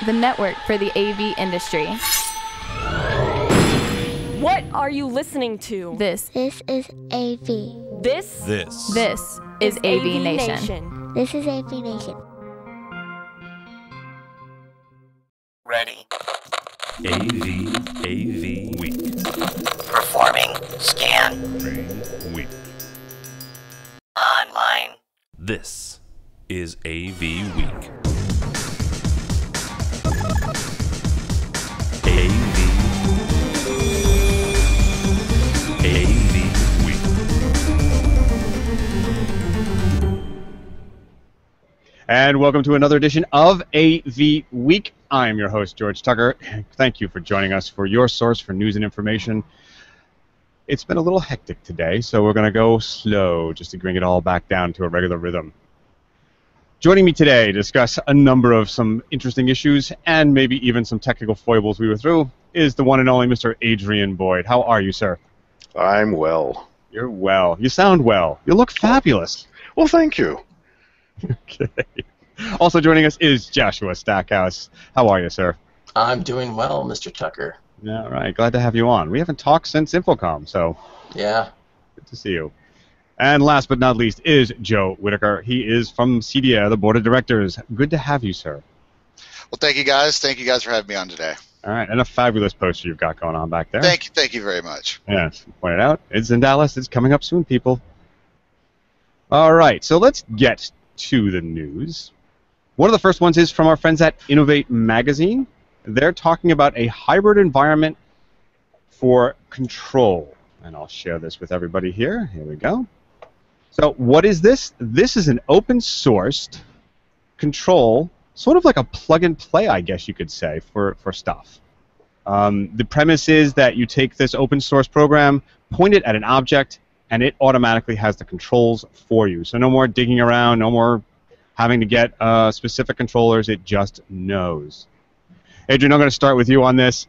the network for the AV industry. What are you listening to? This is AV. This is AV Nation. This is AV Nation. Ready. AVWeek. Performing scan. Week. Online. This is AVWeek. AVWeek. And welcome to another edition of AV Week. I'm your host, George Tucker. Thank you for joining us for your source for news and information. It's been a little hectic today, so we're going to go slow just to bring it all back down to a regular rhythm. Joining me today to discuss a number of some interesting issues and maybe even some technical foibles we were through is the one and only Mr. Adrian Boyd. How are you, sir? I'm well. You're well. You sound well. You look fabulous. Well, thank you. Okay. Also joining us is Joshua Stackhouse. How are you, sir? I'm doing well, Mr. Tucker. All right. Glad to have you on. We haven't talked since Infocom, so yeah. Good to see you. And last but not least is Joe Whitaker. He is from CDA, the Board of Directors. Good to have you, sir. Well, thank you guys. Thank you guys for having me on today. All right. And a fabulous poster you've got going on back there. Thank you very much. Yes. Pointed out. It's in Dallas. It's coming up soon, people. All right. So let's get to the news. One of the first ones is from our friends at Innovate Magazine. They're talking about a hybrid environment for control. And I'll share this with everybody here. Here we go. So what is this? This is an open-sourced control, sort of like a plug-and-play, I guess you could say, for stuff. The premise is that you take this open-source program, point it at an object, and it automatically has the controls for you. So no more digging around, no more having to get specific controllers. It just knows. Adrian, I'm going to start with you on this.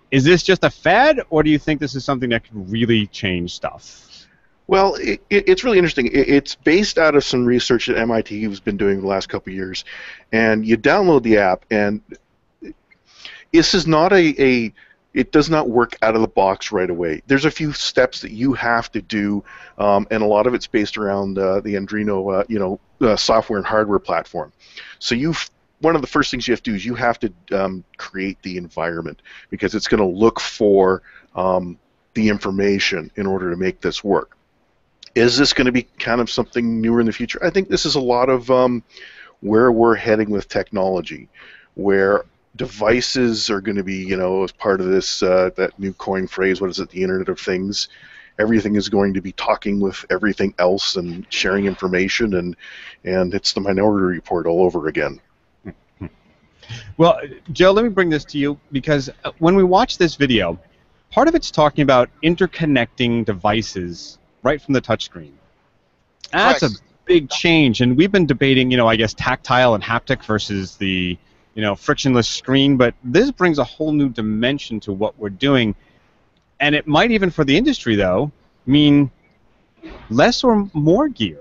Is this just a fad, or do you think this is something that could really change stuff? Well, it's really interesting. It's based out of some research that MIT has been doing the last couple of years. And you download the app, and this is not it does not work out of the box right away. There's a few steps that you have to do, and a lot of it's based around the Arduino, software and hardware platform. So one of the first things you have to do is you have to create the environment, because it's going to look for the information in order to make this work. Is this going to be kind of something newer in the future? I think this is a lot of where we're heading with technology, where devices are going to be, as part of this, that new coin phrase, what is it, the Internet of Things. Everything is going to be talking with everything else and sharing information, and it's the Minority Report all over again. Well, Joe, let me bring this to you, because when we watch this video, part of it's talking about interconnecting devices right from the touchscreen. That's Correct. A big change, and we've been debating, I guess, tactile and haptic versus the, frictionless screen, but this brings a whole new dimension to what we're doing, and it might even, for the industry, though, mean less or more gear.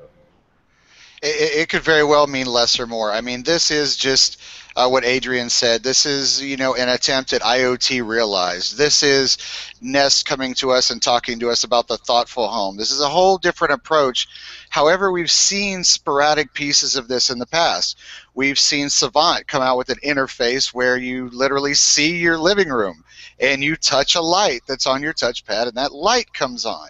It could very well mean less or more. I mean, this is just what Adrian said. This is, an attempt at IoT Realized. This is Nest coming to us and talking to us about the thoughtful home. This is a whole different approach. However, we've seen sporadic pieces of this in the past. We've seen Savant come out with an interface where you literally see your living room and you touch a light that's on your touchpad and that light comes on.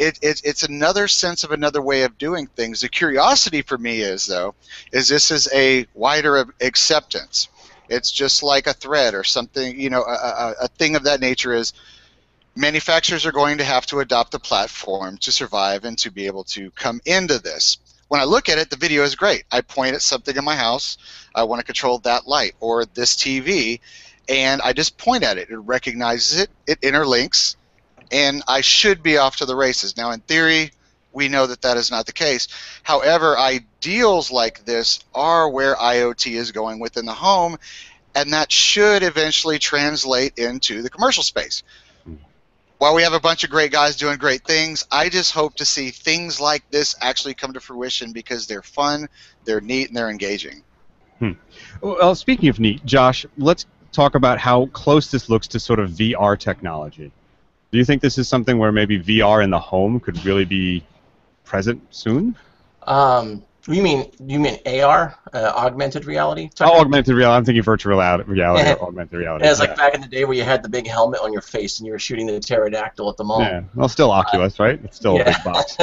It's another sense of another way of doing things. The curiosity for me is this is a wider acceptance. It's just like a thread or something, a thing of that nature is manufacturers are going to have to adopt the platform to survive and to be able to come into this. When I look at it, the video is great. I point at something in my house. I want to control that light or this TV, and I just point at it. It recognizes it. It interlinks. And I should be off to the races. Now, in theory, we know that that is not the case. However, ideals like this are where IoT is going within the home, and that should eventually translate into the commercial space. While we have a bunch of great guys doing great things, I just hope to see things like this actually come to fruition because they're fun, they're neat, and they're engaging. Well, speaking of neat, Josh, let's talk about how close this looks to sort of VR technology. Do you think this is something where maybe VR in the home could really be present soon? You mean AR, augmented reality? Oh, augmented reality. I'm thinking virtual reality or augmented reality. Yeah, it's like back in the day where you had the big helmet on your face and you were shooting the pterodactyl at the mall. Yeah, well, still Oculus, right? It's still a big box.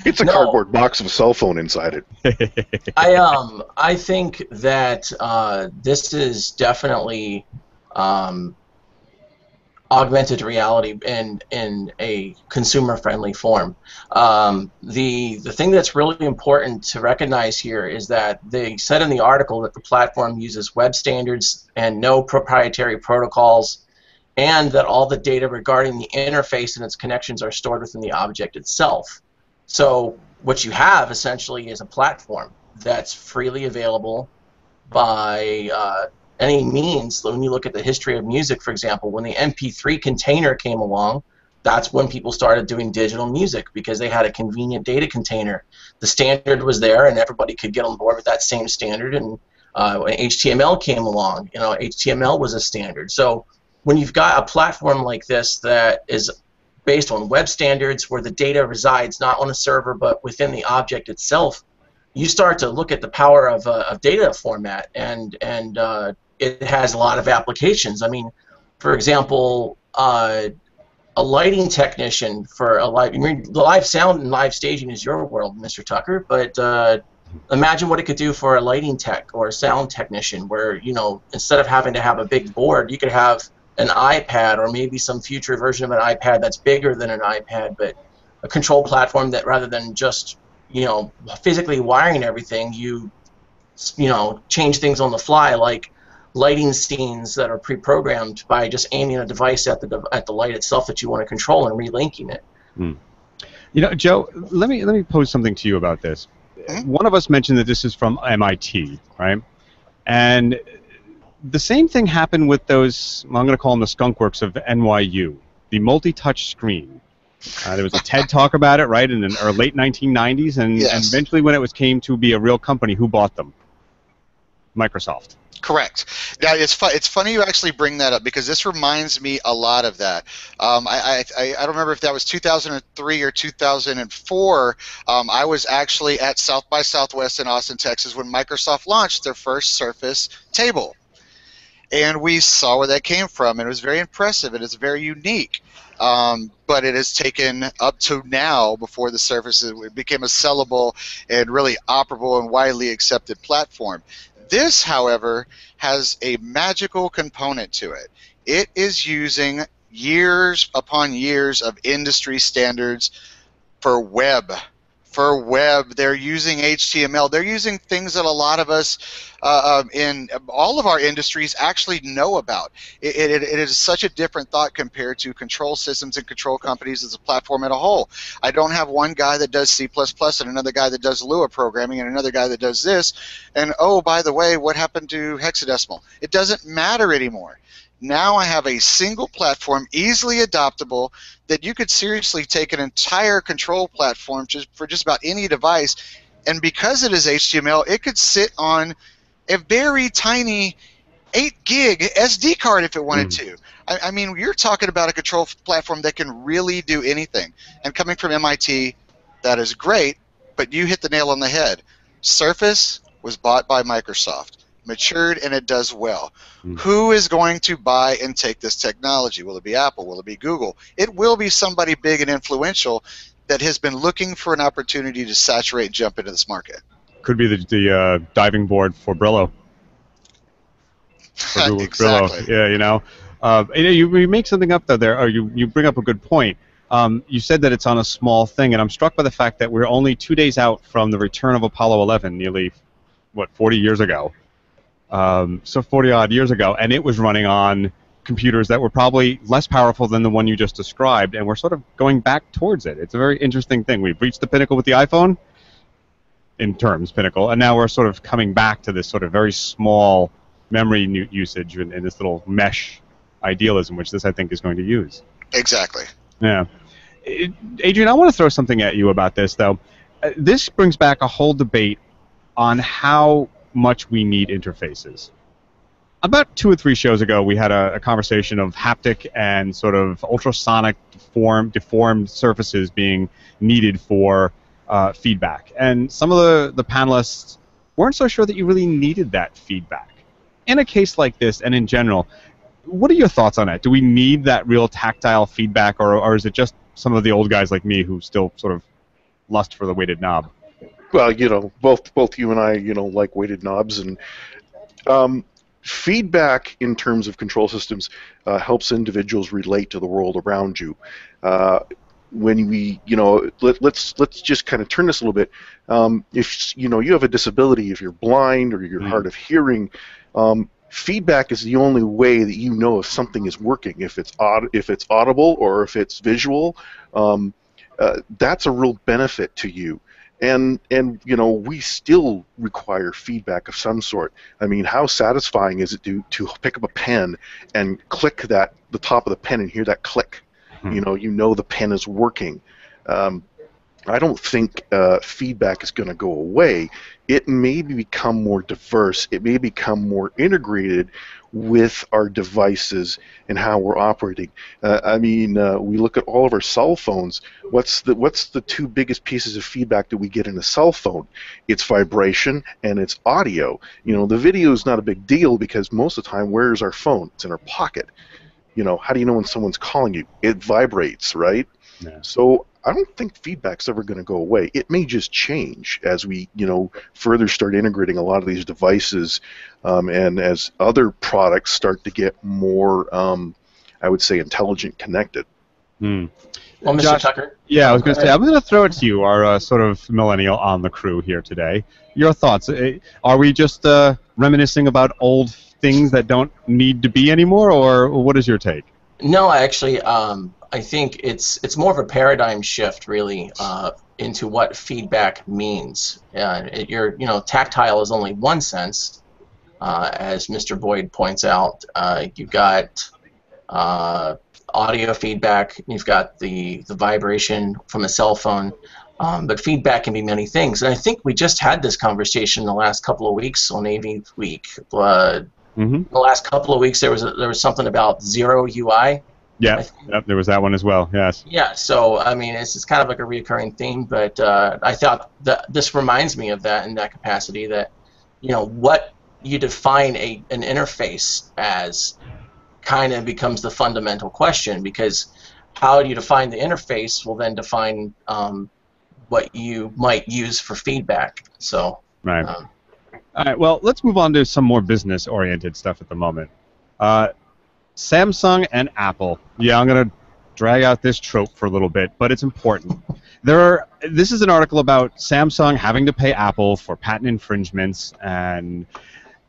It's a cardboard box with a cell phone inside it. I think that this is definitely augmented reality in a consumer-friendly form. The thing that's really important to recognize here is that they said in the article that the platform uses web standards and no proprietary protocols, and that all the data regarding the interface and its connections are stored within the object itself. So what you have essentially is a platform that's freely available by any means. When you look at the history of music, for example, when the MP3 container came along, that's when people started doing digital music, because they had a convenient data container. The standard was there, and everybody could get on board with that same standard. And when HTML came along, HTML was a standard. So when you've got a platform like this that is based on web standards, where the data resides not on a server but within the object itself, you start to look at the power of data format, and it has a lot of applications. I mean, for example, a lighting technician for live sound and live staging is your world, Mr. Tucker, but imagine what it could do for a lighting tech or a sound technician, where, instead of having to have a big board, you could have an iPad, or maybe some future version of an iPad that's bigger than an iPad, but a control platform that, rather than just physically wiring everything, you change things on the fly, like lighting scenes that are pre-programmed by just aiming a device at the light itself that you want to control and relinking it. Joe, let me pose something to you about this. One of us mentioned that this is from MIT, right? And the same thing happened with those, I'm going to call them the skunk works of NYU, the multi-touch screen. There was a TED talk about it, right, in the late 1990s, and eventually when it came to be a real company, who bought them? Microsoft. Correct. Now, it's funny you actually bring that up, because this reminds me a lot of that. I don't remember if that was 2003 or 2004. I was actually at South by Southwest in Austin, Texas, when Microsoft launched their first Surface table. And we saw where that came from, and it was very impressive, and it's very unique. But it has taken up to now, before the Surface became a sellable and really operable and widely accepted platform. This, however, has a magical component to it. It is using years upon years of industry standards for web. For web, they're using HTML. They're using things that a lot of us in all of our industries actually know about. It is such a different thought compared to control systems and control companies as a platform as a whole. I don't have one guy that does C++ and another guy that does Lua programming and another guy that does this. And, oh, by the way, what happened to hexadecimal? It doesn't matter anymore. Now I have a single platform, easily adoptable, that you could seriously take an entire control platform for just about any device, and because it is HTML, it could sit on a very tiny 8 gig SD card if it wanted to. I mean, you're talking about a control platform that can really do anything. And coming from MIT, that is great, but you hit the nail on the head. Surface was bought by Microsoft, matured, and it does well. Who is going to buy and take this technology? Will it be Apple? Will it be Google? It will be somebody big and influential that has been looking for an opportunity to saturate and jump into this market. Could be the diving board for Brillo. For Google's Exactly. Brillo. Yeah, you make something up there, or you bring up a good point. You said that it's on a small thing, and I'm struck by the fact that we're only 2 days out from the return of Apollo 11, nearly, 40 years ago. So 40-odd years ago, and it was running on computers that were probably less powerful than the one you just described, and we're sort of going back towards it. It's a very interesting thing. We've reached the pinnacle with the iPhone, in terms, pinnacle, and now we're sort of coming back to this sort of very small memory usage and this little mesh idealism, which this, I think, is going to use. Exactly. Yeah. Adrian, I want to throw something at you about this, though. This brings back a whole debate on how much we need interfaces. About 2 or 3 shows ago, we had a conversation of haptic and sort of ultrasonic deformed surfaces being needed for feedback. And some of the panelists weren't so sure that you really needed that feedback. In a case like this, and in general, what are your thoughts on that? Do we need that real tactile feedback, or is it just some of the old guys like me who still sort of lust for the weighted knob? Well, both you and I, like weighted knobs, and feedback in terms of control systems helps individuals relate to the world around you. When we, let's just kind of turn this a little bit. If you have a disability, if you're blind or you're hard of hearing, feedback is the only way that you know if something is working. If it's audible or if it's visual, that's a real benefit to you. And we still require feedback of some sort. I mean, how satisfying is it to pick up a pen and click the top of the pen and hear that click? The pen is working. I don't think feedback is going to go away. It may become more diverse. It may become more integrated with our devices and how we're operating. We look at all of our cell phones. What's the 2 biggest pieces of feedback that we get in a cell phone? It's vibration and it's audio. The video is not a big deal because most of the time, where is our phone? It's in our pocket. How do you know when someone's calling you? It vibrates, right? Yeah. So I don't think feedback's ever going to go away. It may just change as we, further start integrating a lot of these devices, and as other products start to get more, I would say, intelligent connected. Well, Mr. Josh, Tucker? Yeah, I was going to say, I'm going to throw it to you, our sort of millennial on the crew here today. Your thoughts? Are we just reminiscing about old things that don't need to be anymore, or what is your take? No, actually, I think it's more of a paradigm shift, really, into what feedback means. Tactile is only one sense, as Mr. Boyd points out. You've got audio feedback. You've got the vibration from a cell phone. But feedback can be many things, and I think we just had this conversation the last couple of weeks on AVWeek. The last couple of weeks, there was something about zero UI. Yeah, there was that one as well. Yes. Yeah. So it's kind of like a recurring theme, but I thought that this reminds me of that in that capacity. That what you define an interface as kind of becomes the fundamental question, because how you define the interface will then define what you might use for feedback. So. Right. All right, well, let's move on to some more business-oriented stuff at the moment. Samsung and Apple. Yeah, I'm going to drag out this trope for a little bit, but it's important. This is an article about Samsung having to pay Apple for patent infringements, and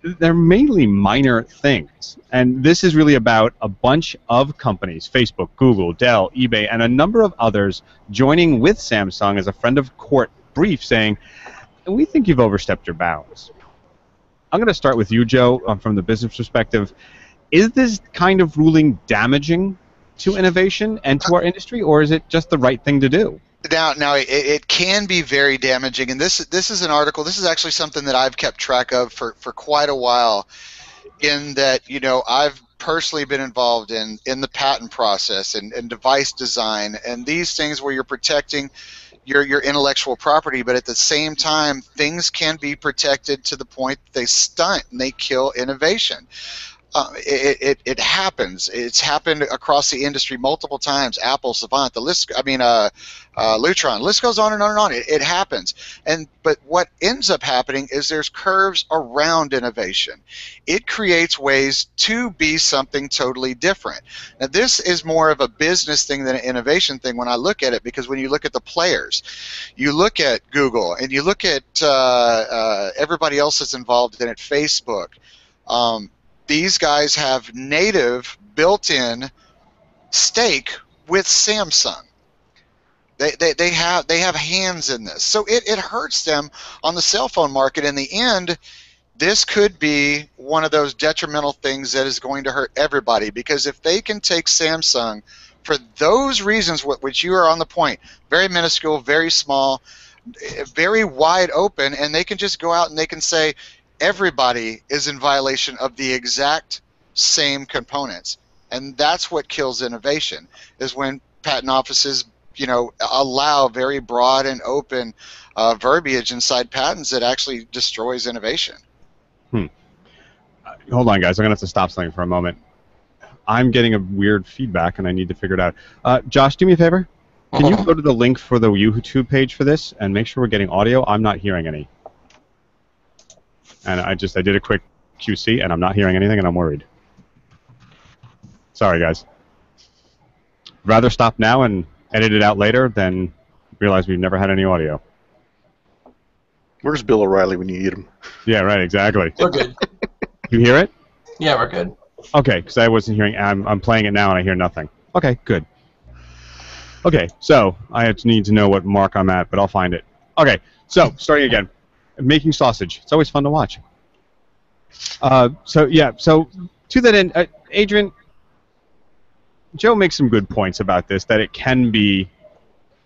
they're mainly minor things. And this is really about a bunch of companies, Facebook, Google, Dell, eBay, and a number of others joining with Samsung as a friend of court brief saying, we think you've overstepped your bounds. I'm going to start with you, Joe, from the business perspective. Is this kind of ruling damaging to innovation and to our industry, or is it just the right thing to do? Now it can be very damaging, and this is an article. This is actually something that I've kept track of for quite a while, in that I've personally been involved in the patent process and device design and these things where you're protecting your intellectual property, but at the same time, things can be protected to the point that they stunt and they kill innovation. It happens. It's happened across the industry multiple times. Apple, Savant, Lutron. The list goes on and on and on. It happens. But what ends up happening is there's curves around innovation. It creates ways to be something totally different. Now, this is more of a business thing than an innovation thing when I look at it, because when you look at the players, you look at Google and you look at everybody else that's involved in it, Facebook. These guys have native built-in stake with Samsung. They have hands in this, so it hurts them on the cell phone market. In the end, this could be one of those detrimental things that is going to hurt everybody, because if they can take Samsung for those reasons, which you are on the point, very minuscule, very small, very wide open, and they can just go out and they can say, everybody is in violation of the exact same components. And that's what kills innovation, is when patent offices, allow very broad and open verbiage inside patents that actually destroys innovation. Hold on, guys. I'm going to have to stop something for a moment. I'm getting a weird feedback, and I need to figure it out. Josh, do me a favor. Can you go to the link for the YouTube page for this and make sure we're getting audio? I'm not hearing any. And I did a quick QC, and I'm not hearing anything, and I'm worried. Sorry, guys. Rather stop now and edit it out later than realize we've never had any audio. Where's Bill O'Reilly when you need him? Yeah, right, exactly. We're good. You hear it? Yeah, we're good. Okay, because I wasn't hearing. I'm playing it now, and I hear nothing. Okay, good. Okay, so I need to know what mark I'm at, but I'll find it. Okay, so starting again. Making sausage. It's always fun to watch. So to that end, Adrian, Joe makes some good points about this, that it can be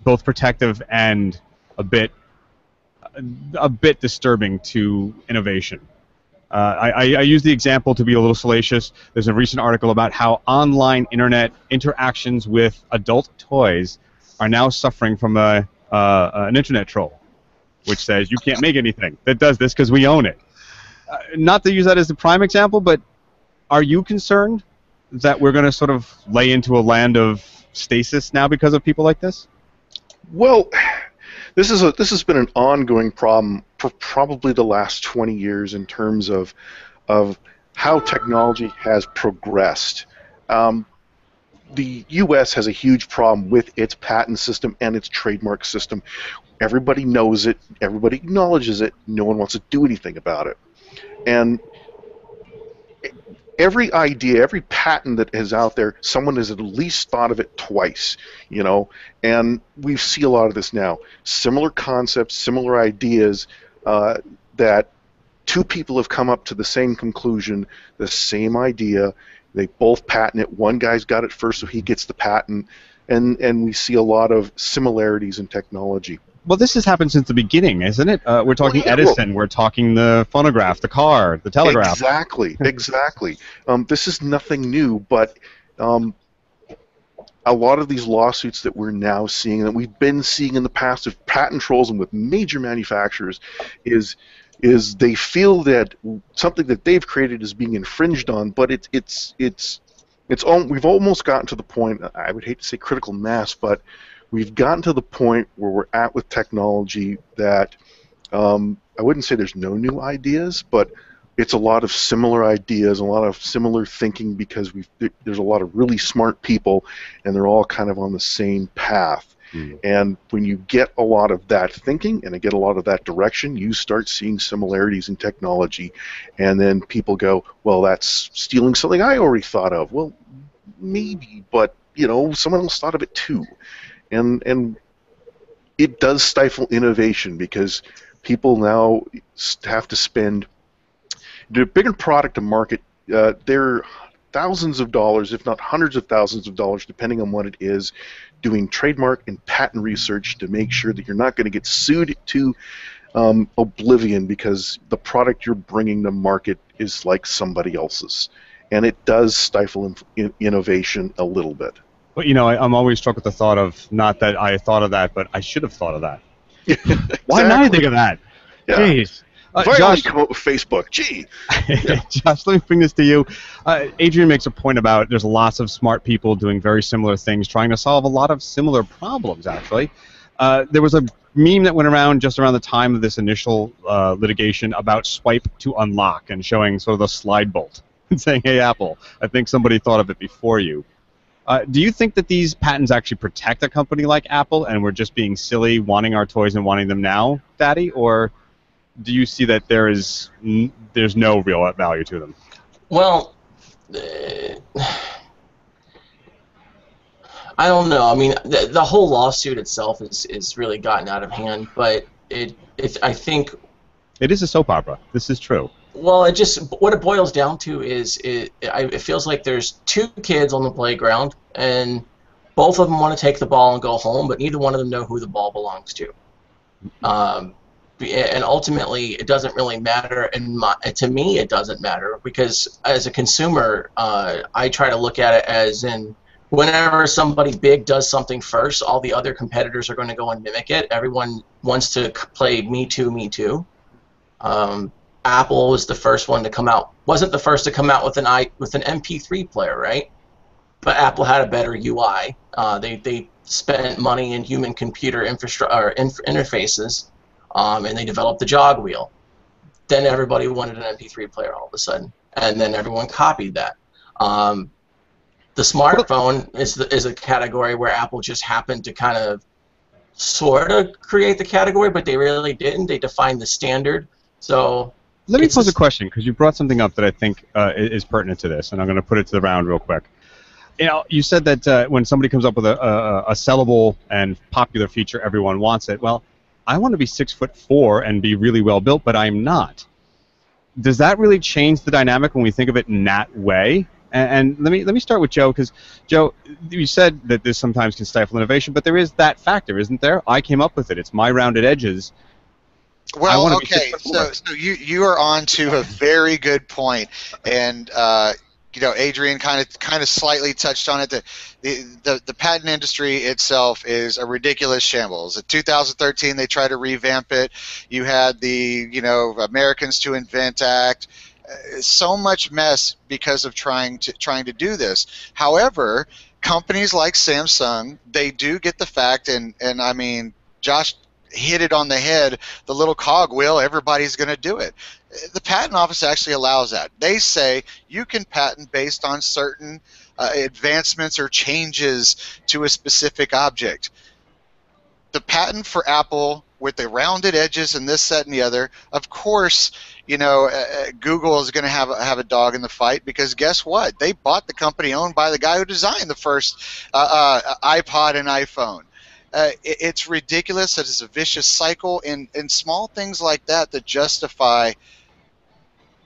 both protective and a bit disturbing to innovation. I use the example to be a little salacious. There's a recent article about how online internet interactions with adult toys are now suffering from an internet troll, which says you can't make anything that does this because we own it. Not to use that as the prime example, but are you concerned that we're going to sort of lay into a land of stasis now because of people like this? Well, this has been an ongoing problem for probably the last 20 years in terms of how technology has progressed. The U.S. has a huge problem with its patent system and its trademark system. Everybody knows it. Everybody acknowledges it. No one wants to do anything about it. And every idea, every patent that is out there, someone has at least thought of it twice, and we see a lot of this now. Similar concepts, similar ideas that two people have come up to the same conclusion, the same idea. They both patent it. One guy's got it first, so he gets the patent, and we see a lot of similarities in technology. Well, this has happened since the beginning, isn't it? We're talking Edison, we're talking the phonograph, the car, the telegraph. Exactly. This is nothing new, but a lot of these lawsuits that we're now seeing, that we've been seeing in the past with patent trolls and with major manufacturers, is they feel that something that they've created is being infringed on, but we've almost gotten to the point, I would hate to say critical mass, but we've gotten to the point where we're at with technology that I wouldn't say there's no new ideas, but it's a lot of similar ideas, a lot of similar thinking, because there's a lot of really smart people, and they're all kind of on the same path. And when you get a lot of that thinking and get a lot of that direction, you start seeing similarities in technology, and then people go, well, that's stealing something I already thought of. Well, maybe, but someone else thought of it too. And it does stifle innovation, because people now have to spend the bigger product to market. They're thousands of dollars, if not hundreds of thousands of dollars, depending on what it is, doing trademark and patent research to make sure that you're not going to get sued to oblivion because the product you're bringing to market is like somebody else's. And it does stifle innovation a little bit. But I'm always struck with the thought of, not that I thought of that, but I should have thought of that. Why didn't I think of that? Yeah. Jeez. Josh, come up with Facebook. Gee. Yeah. Josh, let me bring this to you. Adrian makes a point about there's lots of smart people doing very similar things, trying to solve a lot of similar problems, actually. There was a meme that went around just around the time of this initial litigation about swipe to unlock, and showing sort of the slide bolt and saying, hey, Apple, I think somebody thought of it before you. Do you think that these patents actually protect a company like Apple, and we're just being silly, wanting our toys and wanting them now, Daddy? Or do you see that there's no real value to them? Well, I don't know. I mean, the whole lawsuit itself is really gotten out of hand, but I think it is a soap opera. This is true. Well, what it boils down to is it feels like there's two kids on the playground, and both of them want to take the ball and go home, but neither one of them know who the ball belongs to. and ultimately it doesn't really matter. And to me, it doesn't matter, because as a consumer, I try to look at it as in whenever somebody big does something first, all the other competitors are going to go and mimic it. Everyone wants to play me too, me too. Apple was the first one to come out. Wasn't the first to come out with an MP3 player, right? But Apple had a better UI. They spent money in human-computer interfaces, and they developed the jog wheel. Then everybody wanted an MP3 player all of a sudden, and then everyone copied that. The smartphone is a category where Apple just happened to kind of sort of create the category, but they really didn't. They defined the standard. So let me pose a question, because you brought something up that I think is pertinent to this, and I'm going to put it to the round real quick. You know, you said that when somebody comes up with a sellable and popular feature, everyone wants it. Well, I want to be 6'4" and be really well built, but I'm not. Does that really change the dynamic when we think of it in that way? And let me start with Joe, because Joe, you said that this sometimes can stifle innovation, but there is that factor, isn't there? I came up with it. It's my rounded edges. Well, okay, so you are on to a very good point, and you know, Adrian kind of slightly touched on it. The patent industry itself is a ridiculous shambles. In 2013, they tried to revamp it. You had the Americans to Invent Act. So much mess because of trying to do this. However, companies like Samsung, they do get the fact, and I mean, Josh hit it on the head, the little cogwheel, everybody's going to do it. The patent office actually allows that. They say you can patent based on certain advancements or changes to a specific object. The patent for Apple with the rounded edges and this, that, and the other, of course, Google is going to have a dog in the fight, because guess what? They bought the company owned by the guy who designed the first iPod and iPhone. It's ridiculous. It is a vicious cycle, and small things like that justify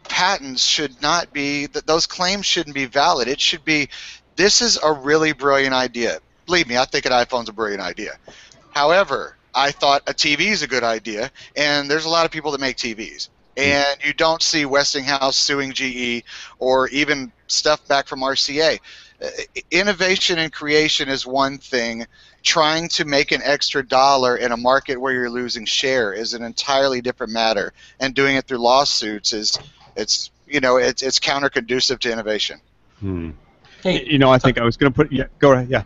patents should not be, those claims shouldn't be valid. It should be, this is a really brilliant idea. Believe me, I think an iPhone's a brilliant idea. However, I thought a TV is a good idea, and there's a lot of people that make TVs. And you don't see Westinghouse suing GE or even stuff back from RCA. Innovation and creation is one thing. Trying to make an extra dollar in a market where you're losing share is an entirely different matter. And doing it through lawsuits it's counterconducive to innovation. Hey, I think I was going to put, go ahead, yeah.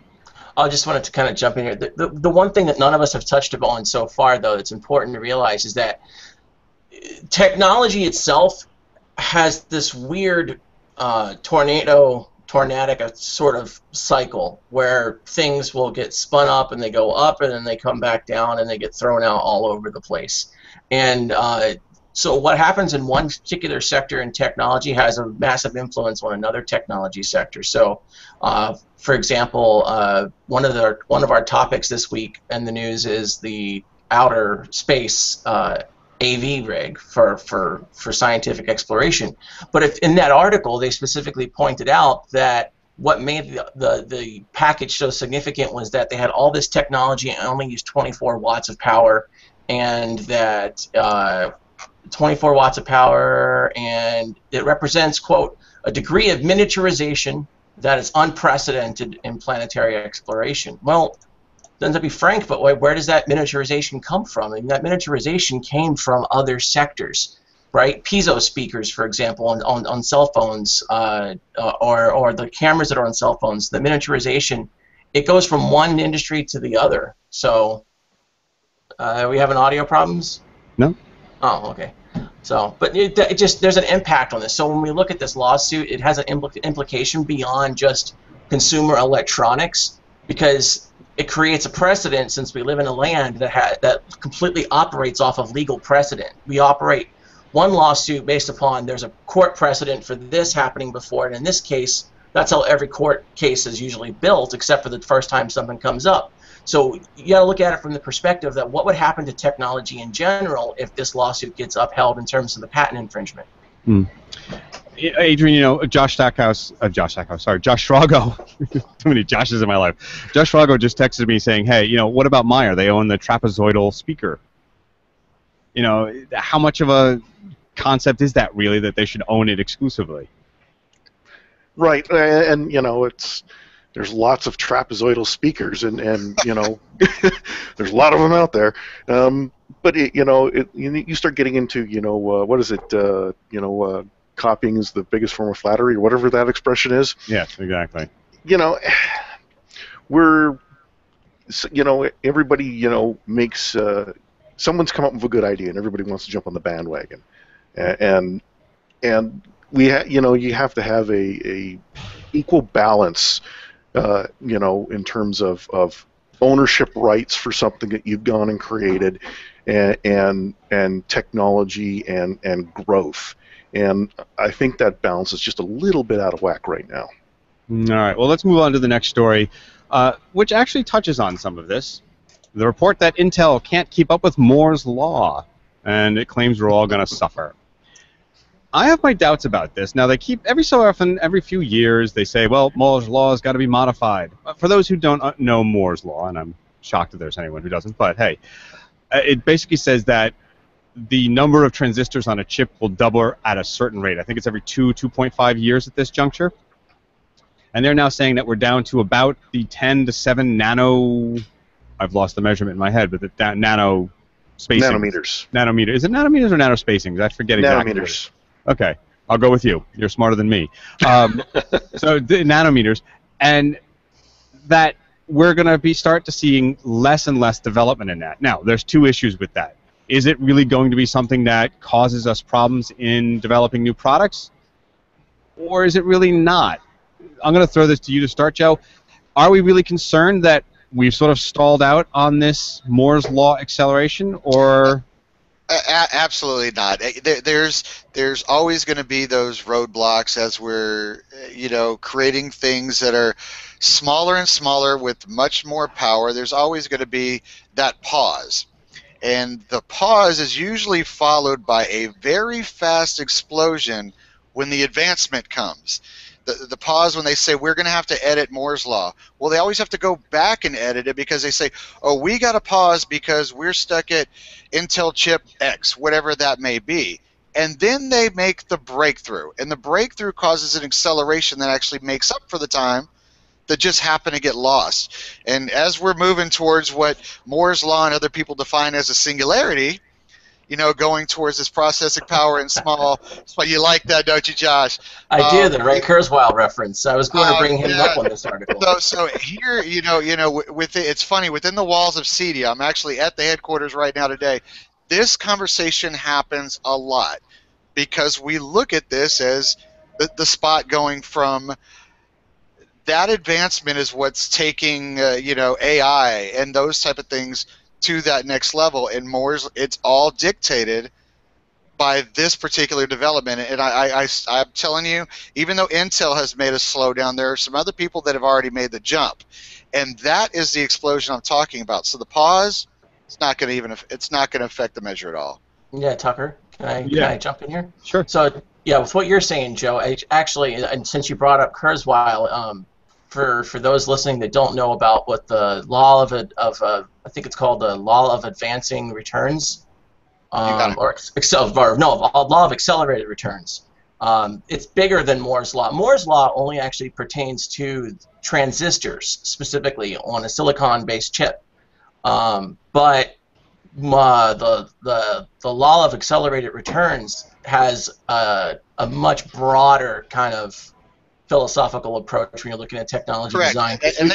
I just wanted to kind of jump in here. The one thing that none of us have touched upon so far, though, that's important to realize is that technology itself has this weird tornadic sort of cycle where things will get spun up and they go up and then they come back down and they get thrown out all over the place. And so what happens in one particular sector in technology has a massive influence on another technology sector. So, for example, one of our topics this week in the news is the outer space AV rig for scientific exploration. But if in that article they specifically pointed out that what made the package so significant was that they had all this technology and only used 24 watts of power, and that 24 watts of power, and it represents, quote, a degree of miniaturization that is unprecedented in planetary exploration. Well, then to be frank, but where does that miniaturization come from? I mean, that miniaturization came from other sectors, right? Piezo speakers, for example, on cell phones, or the cameras that are on cell phones. The miniaturization, it goes from one industry to the other. So, are we having audio problems? No. Oh, okay. So, but it just, there's an impact on this. So when we look at this lawsuit, it has an implication beyond just consumer electronics, because it creates a precedent, since we live in a land that completely operates off of legal precedent. We operate one lawsuit based upon there's a court precedent for this happening before, and in this case, that's how every court case is usually built, except for the first time something comes up. So you got to look at it from the perspective that what would happen to technology in general if this lawsuit gets upheld in terms of the patent infringement. Adrian, Josh Schrago, too many Joshes in my life. Josh Schrago just texted me saying, hey, what about Meyer? They own the trapezoidal speaker. how much of a concept is that really that they should own it exclusively? Right, and there's lots of trapezoidal speakers, and there's a lot of them out there. But you start getting into what is it? Copying is the biggest form of flattery, or whatever that expression is. Yes, exactly. Everybody makes someone's come up with a good idea, and everybody wants to jump on the bandwagon, and you have to have a equal balance, in terms of ownership rights for something that you've gone and created, and technology and growth. And I think that balance is just a little bit out of whack right now. All right, well, let's move on to the next story, which actually touches on some of this. The report that Intel can't keep up with Moore's Law, and it claims we're all going to suffer. I have my doubts about this. Now, they keep, every so often, every few years, they say, well, Moore's Law has got to be modified. For those who don't know Moore's Law, and I'm shocked if there's anyone who doesn't, but hey, it basically says that the number of transistors on a chip will double at a certain rate. I think it's every 2.5 years at this juncture. And they're now saying that we're down to about the 10 to 7 nano, I've lost the measurement in my head, but the nano spacing. Nanometers. Nanometer. Is it nanometers or nano spacings? I forget exactly. Nanometers. Okay, I'll go with you. You're smarter than me. So the nanometers, and that we're going to start to seeing less and less development in that. Now, there's two issues with that. Is it really going to be something that causes us problems in developing new products, or is it really not? I'm going to throw this to you to start, Joe. Are we really concerned that we've sort of stalled out on this Moore's Law acceleration, or? Absolutely not. There's always going to be those roadblocks as we're creating things that are smaller and smaller with much more power. There's always going to be that pause. And the pause is usually followed by a very fast explosion when the advancement comes. The pause when they say, we're going to have to edit Moore's Law. Well, they always have to go back and edit it because they say, oh, we got to pause because we're stuck at Intel chip X, whatever that may be. And then they make the breakthrough. And the breakthrough causes an acceleration that actually makes up for the time that just happen to get lost. And as we're moving towards what Moore's Law and other people define as a singularity, going towards this processing power and small. You like that, don't you, Josh? I do, the Ray Kurzweil reference. I was going to bring him up on this article. So here, it's funny, within the walls of CEDIA, I'm actually at the headquarters right now today, this conversation happens a lot because we look at this as the spot going from that advancement is what's taking, AI and those type of things to that next level, and it's all dictated by this particular development. And I'm telling you, even though Intel has made a slowdown, there are some other people that have already made the jump, and that is the explosion I'm talking about. So the pause, it's not going to affect the measure at all. Yeah, Tucker, can I jump in here? Sure. So yeah, with what you're saying, Joe, actually, and since you brought up Kurzweil, for those listening that don't know about what the law of I think it's called the law of advancing returns, law of accelerated returns. It's bigger than Moore's Law. Moore's Law only actually pertains to transistors, specifically on a silicon-based chip. But the law of accelerated returns has a much broader kind of philosophical approach when you're looking at technology design. And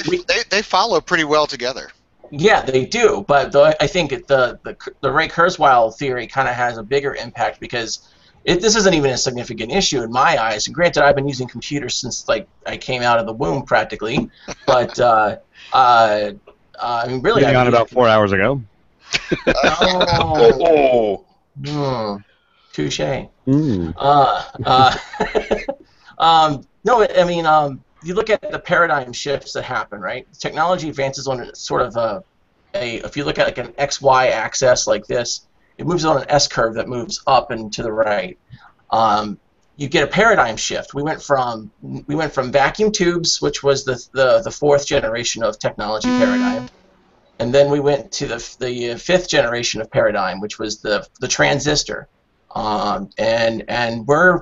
they follow pretty well together. Yeah, they do, but I think the Ray Kurzweil theory kind of has a bigger impact because this isn't even a significant issue in my eyes. And granted, I've been using computers since I came out of the womb practically, but I mean, really, on about 4 hours ago. Touche. No, I mean, you look at the paradigm shifts that happen, right? Technology advances on a sort of if you look at like an XY axis like this, it moves on an S curve that moves up and to the right. You get a paradigm shift. We went from vacuum tubes, which was the fourth generation of technology paradigm, And then we went to the fifth generation of paradigm, which was the transistor. And we're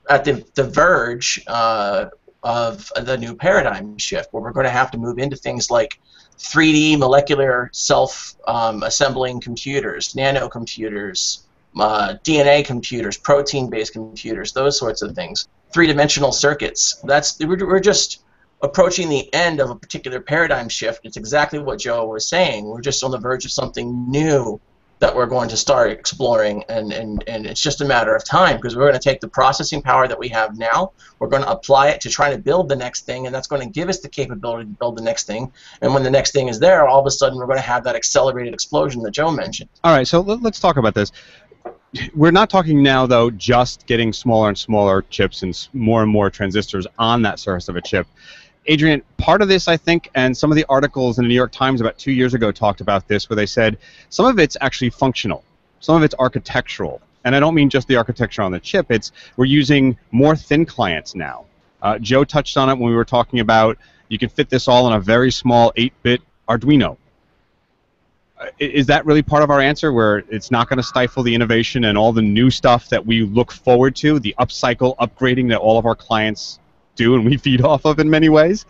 at the verge of the new paradigm shift, where we're going to have to move into things like 3D molecular self-assembling computers, nanocomputers, DNA computers, protein-based computers, those sorts of things. Three-dimensional circuits. We're just approaching the end of a particular paradigm shift. It's exactly what Joe was saying. We're just on the verge of something new that we're going to start exploring, and it's just a matter of time, because we're going to take the processing power that we have now, we're going to apply it to try to build the next thing, and that's going to give us the capability to build the next thing. And when the next thing is there, all of a sudden we're going to have that accelerated explosion that Joe mentioned. All right, so let's talk about this. We're not talking now, though, just getting smaller and smaller chips and more transistors on that surface of a chip. Adrian, part of this, I think, and some of the articles in the New York Times about 2 years ago talked about this, where they said some of it's actually functional, some of it's architectural. And I don't mean just the architecture on the chip. We're using more thin clients now. Joe touched on it when we were talking about you can fit this all in a very small 8-bit Arduino. Is that really part of our answer, where it's not going to stifle the innovation and all the new stuff that we look forward to, the upcycle, upgrading that all of our clients do and we feed off of in many ways?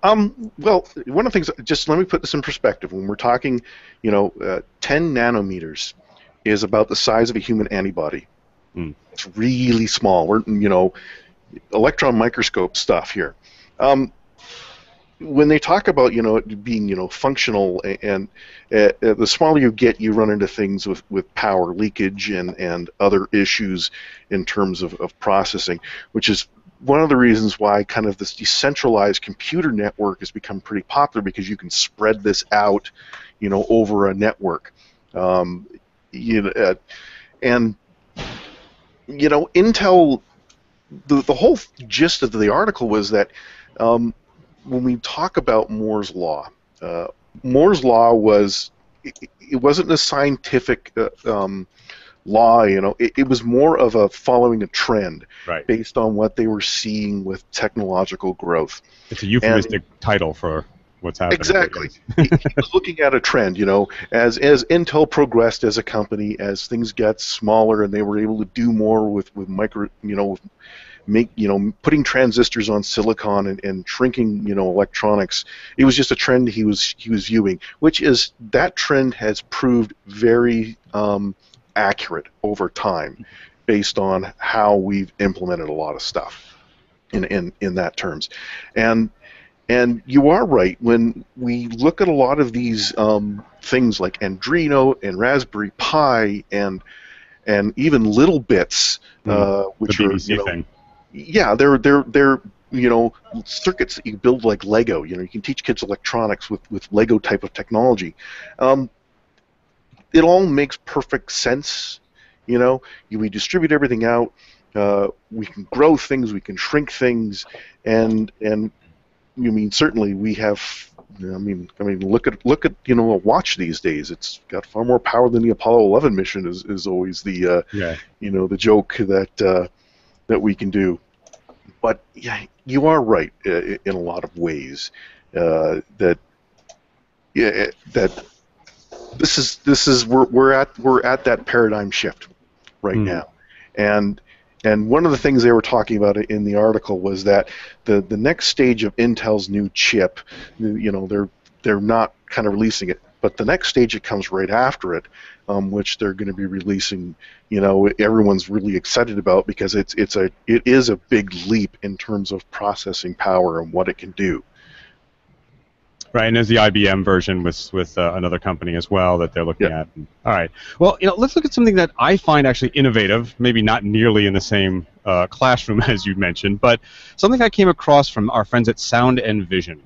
Well, one of the things, just let me put this in perspective. When we're talking, 10 nanometers is about the size of a human antibody. It's really small. We're, electron microscope stuff here. When they talk about, it being, functional, and the smaller you get, you run into things with power leakage and other issues in terms of processing, which is one of the reasons why kind of this decentralized computer network has become pretty popular, because you can spread this out, over a network. Intel, the whole gist of the article was that when we talk about Moore's Law was, it wasn't a scientific law, it was more of a following a trend, right, based on what they were seeing with technological growth. It's a euphemistic title for what's happening. Exactly. He was looking at a trend, as Intel progressed as a company, as things got smaller and they were able to do more with micro, putting transistors on silicon and shrinking, electronics. It was just a trend he was viewing, which is, that trend has proved very accurate over time, based on how we've implemented a lot of stuff in that terms. And you are right, when we look at a lot of these things like Arduino and Raspberry Pi and even little bits, which are thing. Yeah, they're circuits that you build like Lego. You can teach kids electronics with Lego type of technology. It all makes perfect sense. We distribute everything out. We can grow things. We can shrink things, and certainly we have. Look at a watch these days. It's got far more power than the Apollo 11 mission. Is always the the joke that we can do. But yeah, you are right in a lot of ways, that this is we're at that paradigm shift right now, and one of the things they were talking about in the article was that the next stage of Intel's new chip, they're not kind of releasing it, but the next stage that comes right after it, which they're going to be releasing, everyone's really excited about, because it is a big leap in terms of processing power and what it can do. Right, and there's the IBM version with another company as well that they're looking at. All right, well, let's look at something that I find actually innovative, maybe not nearly in the same classroom as you mentioned, but something I came across from our friends at Sound and Vision.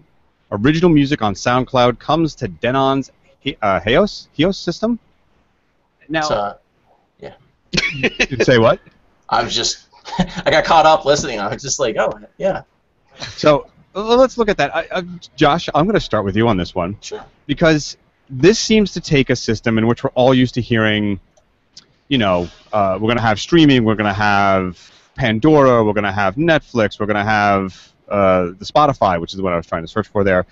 Original music on SoundCloud comes to Denon's Heos system. Now, yeah. You'd say what? I got caught up listening. I was just like, oh, yeah. So let's look at that. Josh, I'm going to start with you on this one. Sure. Because this seems to take a system in which we're all used to hearing, we're going to have streaming, we're going to have Pandora, we're going to have Netflix, we're going to have the Spotify, which is what I was trying to search for there.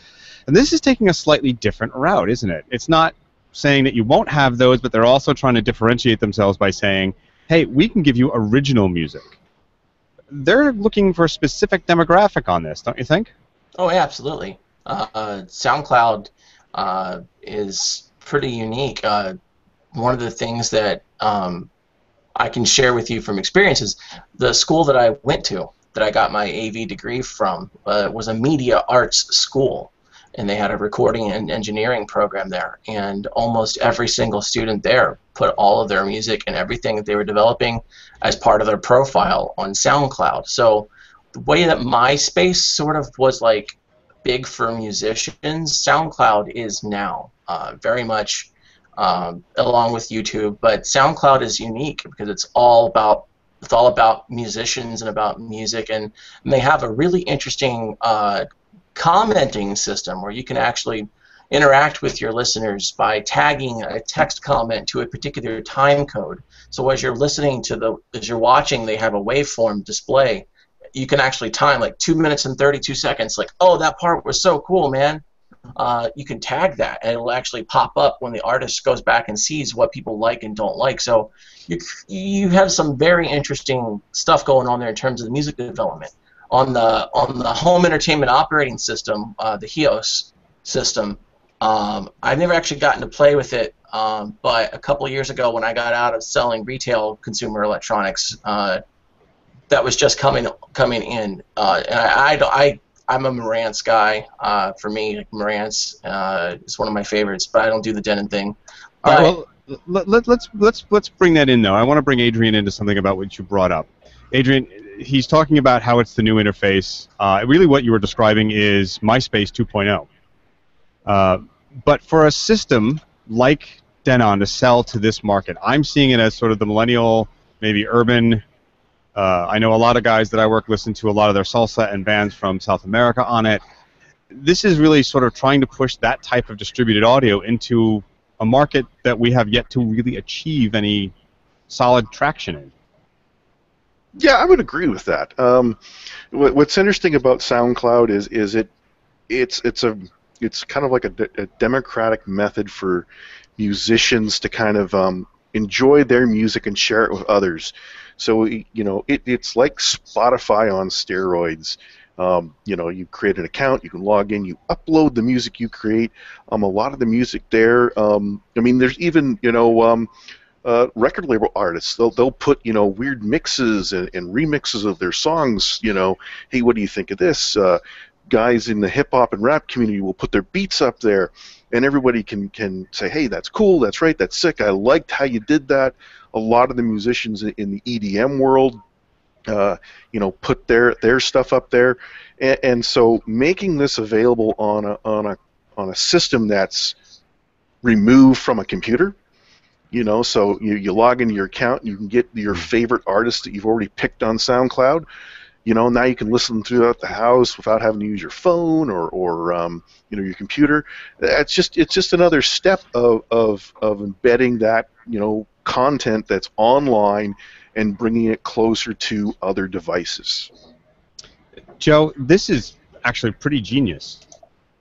And this is taking a slightly different route, isn't it? It's not saying that you won't have those, but they're also trying to differentiate themselves by saying, hey, we can give you original music. They're looking for a specific demographic on this, don't you think? Oh, yeah, absolutely. SoundCloud is pretty unique. One of the things that I can share with you from experience is the school that I went to, that I got my AV degree from, was a media arts school. And they had a recording and engineering program there. And almost every single student there put all of their music and everything that they were developing as part of their profile on SoundCloud. So the way that MySpace sort of was like big for musicians, SoundCloud is now very much along with YouTube. But SoundCloud is unique because it's all about musicians and about music, and they have a really interesting commenting system where you can actually interact with your listeners by tagging a text comment to a particular time code. So as you're listening to as you're watching, they have a waveform display. You can actually time like 2 minutes and 32 seconds. Like, oh, that part was so cool, man. You can tag that, and it'll actually pop up when the artist goes back and sees what people like and don't like. So you have some very interesting stuff going on there in terms of the music development. On the home entertainment operating system, the HEOS system, I've never actually gotten to play with it, but a couple of years ago when I got out of selling retail consumer electronics, that was just coming in, and I'm a Marantz guy. For me, like, Marantz is one of my favorites, but I don't do the Denon thing. All right, well, let's bring that in though. I want to bring Adrian into something about what you brought up. Adrian, he's talking about how it's the new interface. Really what you were describing is MySpace 2.0. But for a system like Denon to sell to this market, I'm seeing it as sort of the millennial, maybe urban. I know a lot of guys that I work listen to a lot of their salsa and bands from South America on it. This is really sort of trying to push that type of distributed audio into a market that we have yet to really achieve any solid traction in. Yeah, I would agree with that. What's interesting about SoundCloud is it's kind of like a democratic method for musicians to kind of enjoy their music and share it with others. So it's like Spotify on steroids. You create an account, you can log in, you upload the music you create. A lot of the music there. There's even record label artists. They'll put weird mixes and remixes of their songs. Hey, what do you think of this? Guys in the hip hop and rap community will put their beats up there, and everybody can say, hey, that's cool, that's right, that's sick, I liked how you did that. A lot of the musicians in the EDM world, put their stuff up there, and so making this available on a system that's removed from a computer. So you log into your account, and you can get your favorite artists that you've already picked on SoundCloud. Now you can listen throughout the house without having to use your phone or your computer. It's just another step of embedding that content that's online and bringing it closer to other devices. Joe, this is actually pretty genius.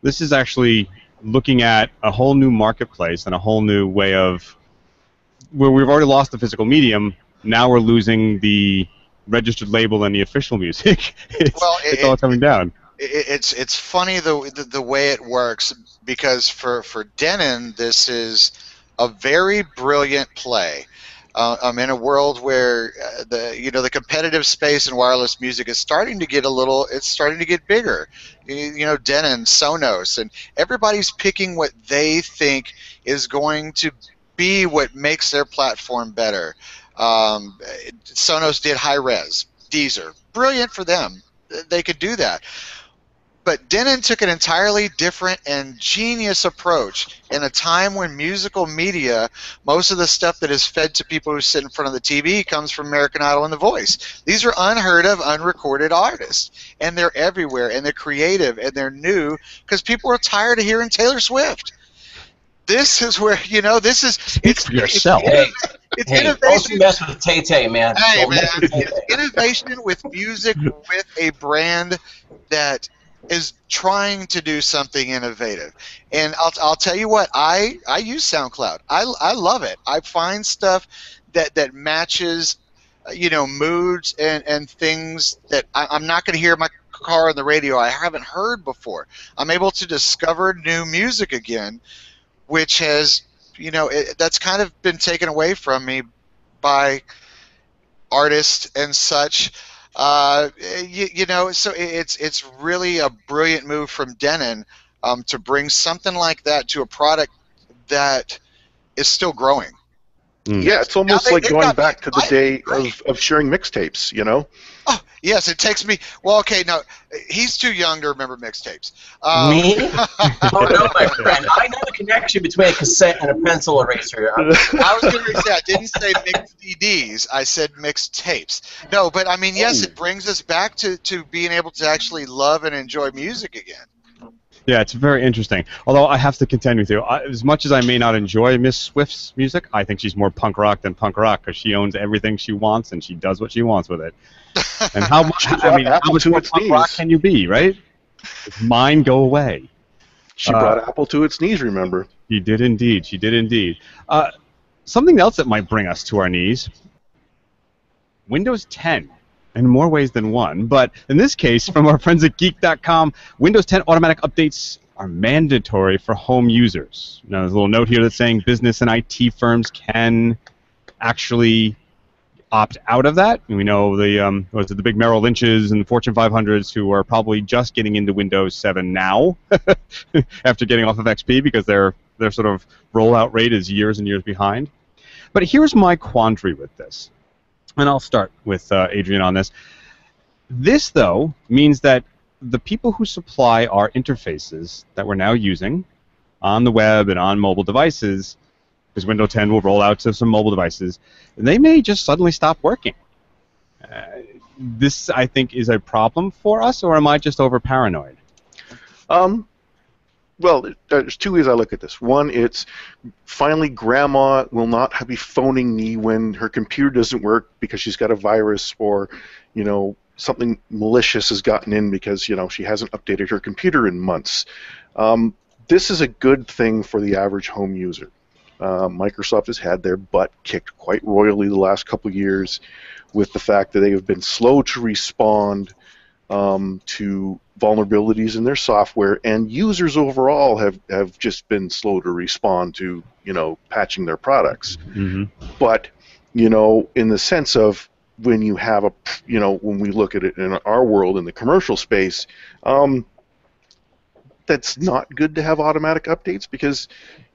This is actually looking at a whole new marketplace and a whole new way of where we've already lost the physical medium. Now we're losing the registered label and the official music. It's all coming down. It's funny the way it works, because for Denon, this is a very brilliant play. In a world where the competitive space in wireless music is starting to get bigger. Denon, Sonos, and everybody's picking what they think is going to be what makes their platform better. Sonos did high res, Deezer, brilliant for them. They could do that. But Denon took an entirely different and genius approach in a time when musical media, most of the stuff that is fed to people who sit in front of the TV comes from American Idol and The Voice. These are unheard of, unrecorded artists, and they're everywhere, and they're creative, and they're new, because people are tired of hearing Taylor Swift. This is where, Speak for yourself. It's Hey, innovation. don't you mess with Tay-Tay, man. Hey, Don't man, mess with Tay-Tay. it's innovation with music, with a brand that is trying to do something innovative. And I'll tell you what, I use SoundCloud. I love it. I find stuff that matches, moods and things that I'm not going to hear in my car on the radio I haven't heard before. I'm able to discover new music again, which has, that's kind of been taken away from me by artists and such. So it's really a brilliant move from Denon to bring something like that to a product that is still growing. Yeah, it's almost like going back to the day of sharing mixtapes, Oh, yes, it takes me... Well, okay, no, he's too young to remember mixtapes. Me? Oh, no, my friend. I know the connection between a cassette and a pencil eraser. I was going to say, I didn't say mixed CDs. I said mixed tapes. No, but, I mean, yes, it brings us back to being able to actually love and enjoy music again. Yeah, it's very interesting. Although I have to contend with you, as much as I may not enjoy Miss Swift's music, I think she's more punk rock than punk rock because she owns everything she wants and she does what she wants with it. And how much more punk rock can you be, right? If mine go away. She brought Apple to its knees, remember? She did indeed. She did indeed. Something else that might bring us to our knees. Windows 10. In more ways than one, but in this case, from our friends at Geek.com, Windows 10 automatic updates are mandatory for home users. Now, there's a little note here that's saying business and IT firms can actually opt out of that. And we know the big Merrill Lynches and the Fortune 500s who are probably just getting into Windows 7 now after getting off of XP because their sort of rollout rate is years and years behind. But here's my quandary with this. And I'll start with Adrian on this. This, though, means that the people who supply our interfaces that we're now using on the web and on mobile devices, because Windows 10 will roll out to some mobile devices, they may just suddenly stop working. This, I think, is a problem for us, or am I just over-paranoid? Well, there's two ways I look at this. One, it's finally Grandma will not be phoning me when her computer doesn't work because she's got a virus or, something malicious has gotten in because, she hasn't updated her computer in months. This is a good thing for the average home user. Microsoft has had their butt kicked quite royally the last couple of years with the fact that they have been slow to respond to vulnerabilities in their software, and users overall have just been slow to respond to patching their products. Mm-hmm. But in the sense of when you have when we look at it in our world in the commercial space, that's not good to have automatic updates because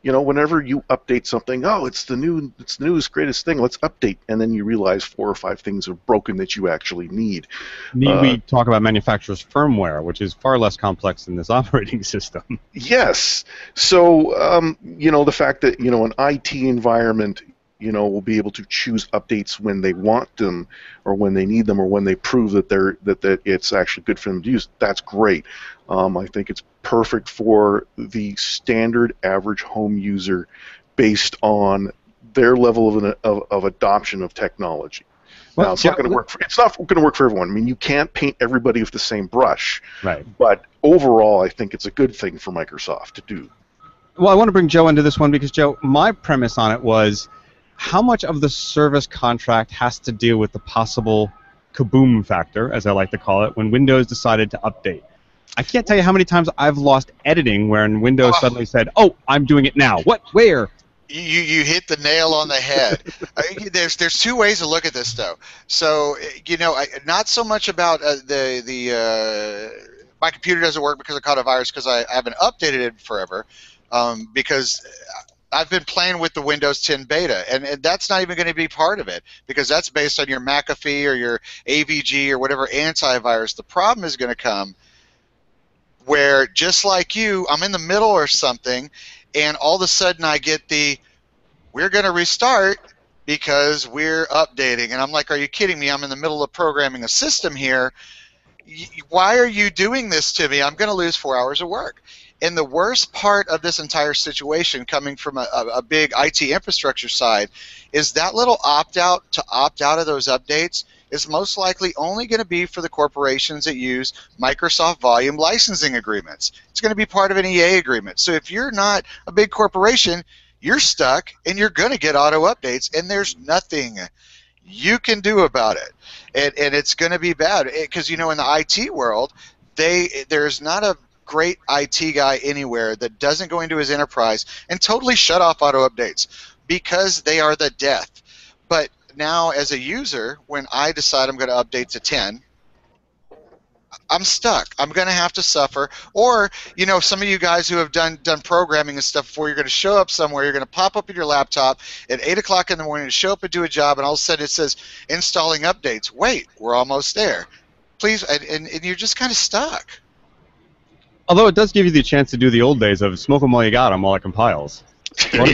whenever you update something, it's the newest greatest thing, let's update, and then you realize 4 or 5 things are broken that you actually need. We talk about manufacturer's firmware, which is far less complex than this operating system. Yes. So the fact that an IT environment will be able to choose updates when they want them or when they need them or when they prove that it's actually good for them to use, that's great. I think it's perfect for the standard average home user based on their level of adoption of technology. Well, now, it's not going to work. It's not going to work for everyone. I mean, you can't paint everybody with the same brush. Right. But overall, I think it's a good thing for Microsoft to do. Well, I want to bring Joe into this one because, Joe, my premise on it was how much of the service contract has to deal with the possible kaboom factor, as I like to call it, when Windows decided to update. I can't tell you how many times I've lost editing when Windows suddenly said, "Oh, I'm doing it now." What? Where? You hit the nail on the head. There's 2 ways to look at this, though. So not so much about my computer doesn't work because I caught a virus because I haven't updated it forever, because I've been playing with the Windows 10 beta, and that's not even going to be part of it because that's based on your McAfee or your AVG or whatever antivirus. The problem is going to come where, just like you, I'm in the middle or something, and all of a sudden I get we're going to restart because we're updating. And I'm like, are you kidding me? I'm in the middle of programming a system here. Why are you doing this to me? I'm going to lose 4 hours of work. And the worst part of this entire situation, coming from a big IT infrastructure side, is that little opt-out to opt out of those updates is most likely only going to be for the corporations that use Microsoft Volume licensing agreements. It's going to be part of an EA agreement. So if you're not a big corporation, you're stuck and you're going to get auto updates, and there's nothing you can do about it. And it's going to be bad because, in the IT world, there's not a great IT guy anywhere that doesn't go into his enterprise and totally shut off auto updates because they are the death. But now as a user, when I decide I'm going to update to 10, I'm stuck. I'm going to have to suffer. Or, some of you guys who have done programming and stuff before, you're going to show up somewhere, you're going to pop up in your laptop at 8 o'clock in the morning to show up and do a job, and all of a sudden it says installing updates. Wait, we're almost there. Please, and you're just kind of stuck. Although it does give you the chance to do the old days of smoke them while you got them while it compiles. Well,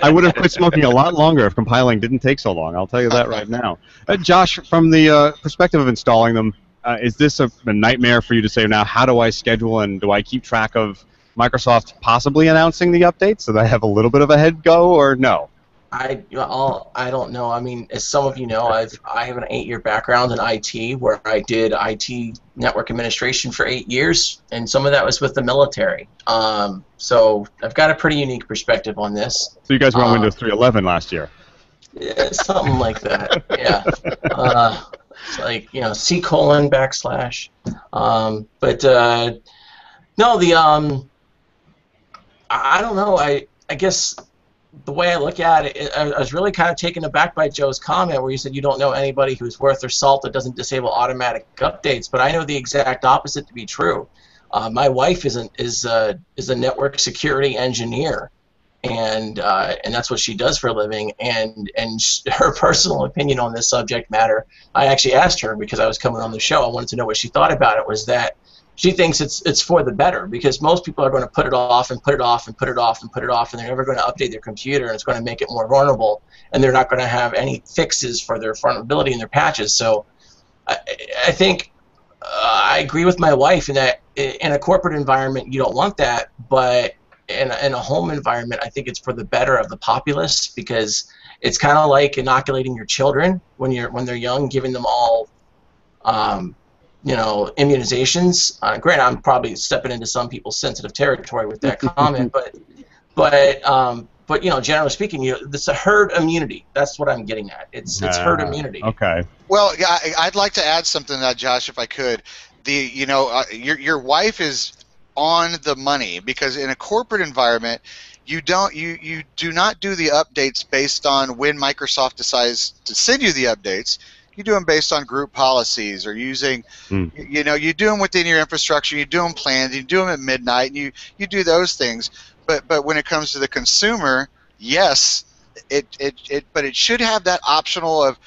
I would have quit smoking a lot longer if compiling didn't take so long. I'll tell you that right now. Josh, from the perspective of installing them, is this a nightmare for you to say now, how do I schedule and do I keep track of Microsoft possibly announcing the updates so that I have a little bit of a head go, or no? I don't know. I mean, as some of you know, I have an 8-year background in IT where I did IT network administration for 8 years, and some of that was with the military. So I've got a pretty unique perspective on this. So you guys were on Windows 3.11 last year? Yeah, something like that. Yeah. It's like, C:/. No, I don't know. I guess the way I look at it, I was really kind of taken aback by Joe's comment where you said you don't know anybody who's worth their salt that doesn't disable automatic updates, but I know the exact opposite to be true. My wife is a network security engineer, and that's what she does for a living. And her personal opinion on this subject matter, I actually asked her because I was coming on the show. I wanted to know what she thought about it. Was that she thinks it's for the better, because most people are going to put it off and put it off and put it off and put it off, and they're never going to update their computer, and it's going to make it more vulnerable, and they're not going to have any fixes for their vulnerability in their patches. So I think I agree with my wife in that in a corporate environment you don't want that, but in a home environment I think it's for the better of the populace, because it's kind of like inoculating your children when they're young, giving them all immunizations. Granted, I'm probably stepping into some people's sensitive territory with that comment, but generally speaking, it's a herd immunity. That's what I'm getting at. It's herd immunity. Okay. Well, I'd like to add something to that, Josh, if I could. Your wife is on the money, because in a corporate environment, you do not do the updates based on when Microsoft decides to send you the updates. You do them based on group policies, or using, you do them within your infrastructure. You do them planned. You do them at midnight. And you do those things. But when it comes to the consumer, yes, but it should have that optional of,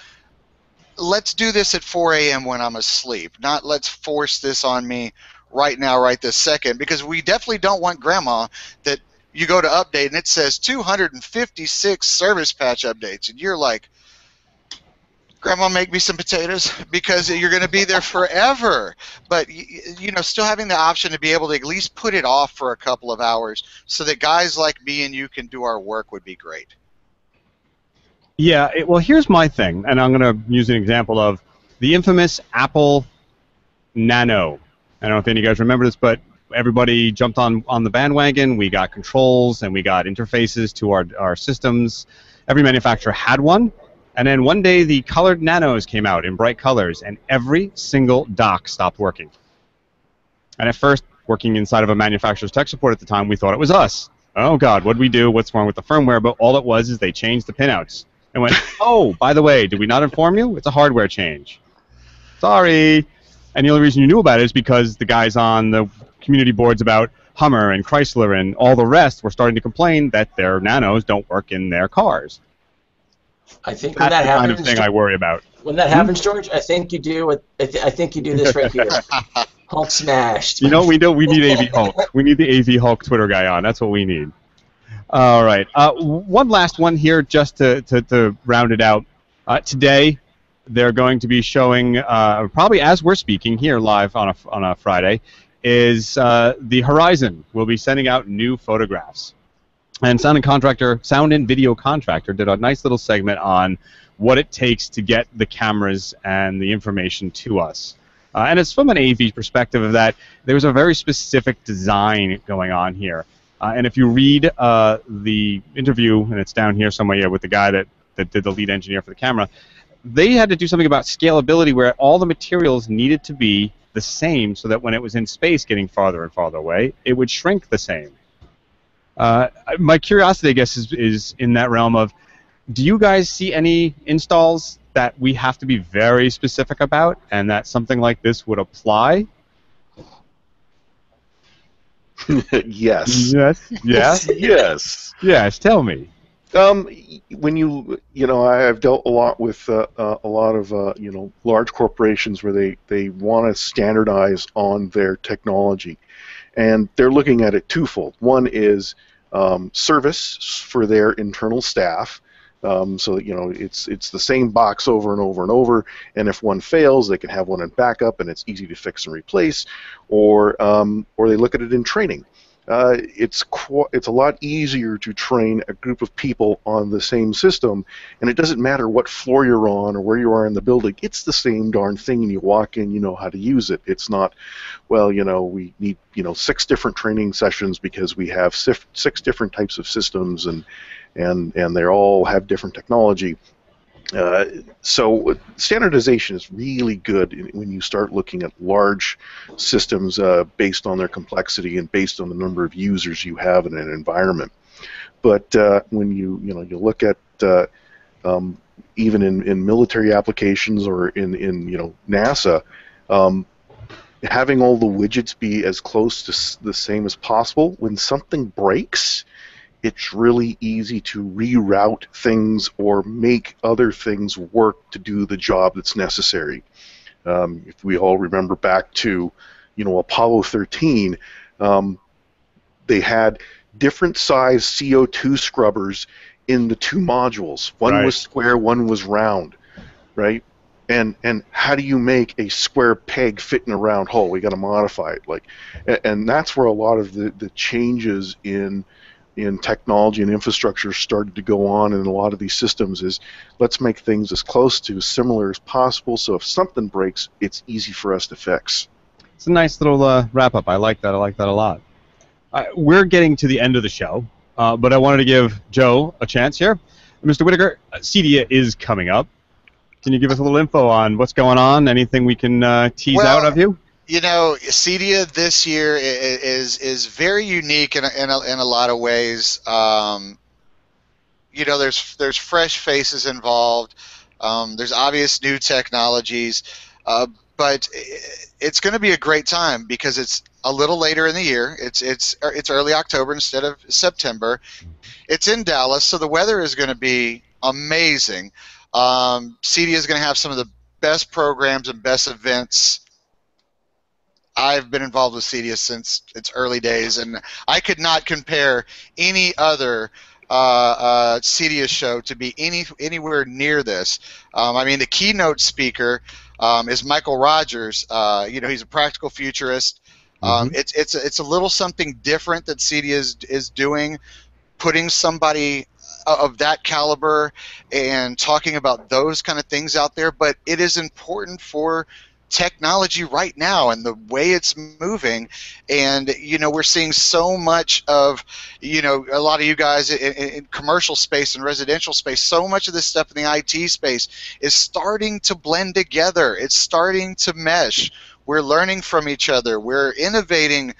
let's do this at 4 a.m. when I'm asleep, not let's force this on me right now, right this second, because we definitely don't want grandma that you go to update and it says 256 service patch updates, and you're like, Grandma, make me some potatoes, because you're going to be there forever. But still having the option to be able to at least put it off for a couple of hours so that guys like me and you can do our work would be great. Yeah, well, here's my thing, and I'm going to use an example of the infamous Apple Nano. I don't know if any of you guys remember this, but everybody jumped on the bandwagon. We got controls and we got interfaces to our systems. Every manufacturer had one. And then one day the colored Nanos came out in bright colors, and every single dock stopped working. And at first, working inside of a manufacturer's tech support at the time, we thought it was us. Oh God, what'd we do? What's wrong with the firmware? But all it was is they changed the pinouts. And went, oh, by the way, did we not inform you? It's a hardware change. Sorry. And the only reason you knew about it is because the guys on the community boards about Hummer and Chrysler and all the rest were starting to complain that their Nanos don't work in their cars. I think That's when that the happens, kind of thing I worry about. When that happens, George, I think you do this right here. Hulk smashed. You know what we do? We need AV Hulk. We need the AV Hulk Twitter guy on. That's what we need. All right. One last one here, just to round it out. Today, they're going to be showing, probably as we're speaking here live on a Friday, is the Horizon will be sending out new photographs. And Sound and Video Contractor did a nice little segment on what it takes to get the cameras and the information to us. And it's from an AV perspective of that there's a very specific design going on here. And if you read the interview, and it's down here somewhere with the guy that did the lead engineer for the camera, they had to do something about scalability where all the materials needed to be the same so that when it was in space getting farther and farther away, it would shrink the same. My curiosity, I guess, is in that realm of, do you guys see any installs that we have to be very specific about and that something like this would apply? Yes. Yes. Yes. Yes. Yes. Tell me. When I've dealt a lot with a lot of large corporations where they want to standardize on their technology, and they're looking at it twofold. One is service for their internal staff, so it's the same box over and over and over, and if one fails, they can have one in backup, and it's easy to fix and replace, or they look at it in training. It's a lot easier to train a group of people on the same system, and it doesn't matter what floor you're on or where you are in the building. It's the same darn thing, and you walk in, you know how to use it. It's not, well, we need 6 different training sessions because we have 6 different types of systems, and they all have different technology. So standardization is really good when you start looking at large systems based on their complexity and based on the number of users you have in an environment. But when you look at even in military applications or in NASA, having all the widgets be as close to the same as possible, when something breaks, it's really easy to reroute things or make other things work to do the job that's necessary. If we all remember back to, Apollo 13, they had different size CO2 scrubbers in the 2 modules. One was square, one was round, right? And how do you make a square peg fit in a round hole? We got to modify it, and that's where a lot of the changes in technology and infrastructure started to go on in a lot of these systems. Is let's make things as close to similar as possible, so if something breaks, it's easy for us to fix. It's a nice little wrap-up. I like that. I like that a lot. We're getting to the end of the show, but I wanted to give Joe a chance here. Mr. Whitaker, CEDIA is coming up. Can you give us a little info on what's going on? Anything we can tease out of you? CEDIA this year is very unique in a lot of ways. There's fresh faces involved. There's obvious new technologies, but it's going to be a great time because it's a little later in the year. It's early October instead of September. It's in Dallas, so the weather is going to be amazing. CEDIA is going to have some of the best programs and best events. I've been involved with CEDIA since its early days, and I could not compare any other CEDIA show to be anywhere near this. The keynote speaker is Michael Rogers. He's a practical futurist. It's a little something different that CEDIA is doing, putting somebody of that caliber and talking about those kind of things out there, but it is important for technology right now and the way it's moving. And we're seeing so much of a lot of you guys in commercial space and residential space, so much of this stuff in the IT space is starting to blend together. It's starting to mesh. We're learning from each other. We're innovating